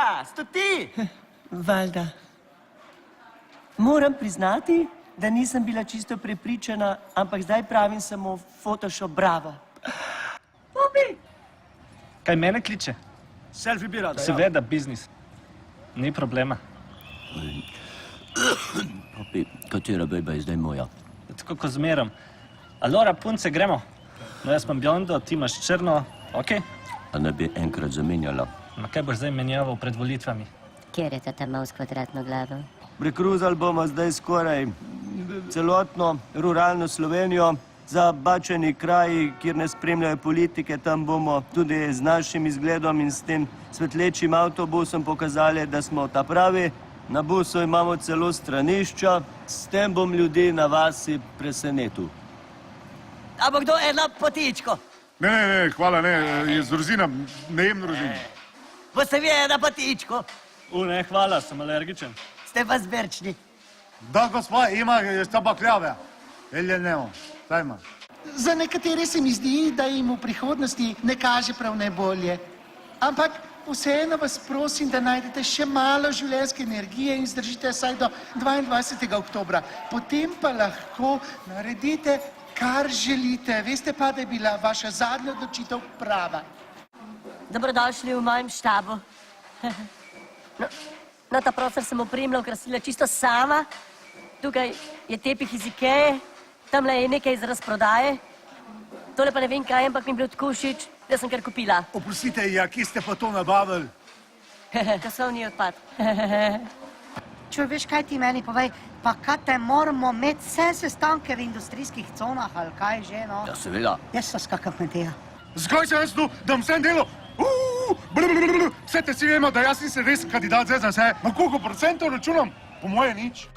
Andreja, sto ti? Valjda. Moram priznati, da nisem bila čisto prepričana, ampak zdaj pravim samo Photoshop bravo. Pobi! Kaj mene kliče? Selfie bi rada, Seveda, biznis. Ni problema. Papi, katera bejba je zdaj moja? Tako ko zmeram. Alora, punce, gremo. No, jaz imam blondo, ti imaš črno, okej? A ne bi enkrat zamenjala? Ma kaj boš zdaj menjaval pred volitvami? Kjer je ta mal s kvadratno glavo? Prekruzali bomo zdaj skoraj celotno ruralno Slovenijo, zabačeni kraji, kjer ne spremljajo politike, tam bomo tudi z našim izgledom in s tem svetlečim avtobusom pokazali, da smo ta pravi. Na busu imamo celo stranišča, s tem bom ljudi na vasi presenetil. A bo kdo eno potičko? Ne, hvala, ne, z rozinam, ne jem rozin. Boste vi eno potičko? Ne, hvala, sem alergičen. Ste pa zberčni. Da, gospa, ima sta bakljave. Elje nemo, šta ima? Za nekatere se mi zdi, da jim v prihodnosti ne kaže prav najbolje. Ampak vseeno vas prosim, da najdete še malo življenjske energije in zdržite vsaj do 22. oktobra. Potem pa lahko naredite, kar želite. Veste pa, da je bila vaša zadnja odločitev prava. Dobrodošli v mojem štabu. No, ta prostor sem opremila, okrasila čisto sama. Tukaj je tepih iz Ikeje, tamle je nekaj iz razprodaje. Tole pa ne vem kaj, ampak mi je bilo tako všeč, da sem kar kupila. Oprostite, ja, kje ste pa to nabavili? Časovni odpad. Čuj, veš kaj ti meni povej, pa kaj te moramo imeti vse sestanke v industrijskih conah ali kaj že, no? Ja, seveda. Jaz sem skakam kmetija. Zakaj sem jaz tu, da bom vsem delal? Vse te si vemo, da jaz nisem res kandidat za vse. Na koliko procentov računam? Po moje nič.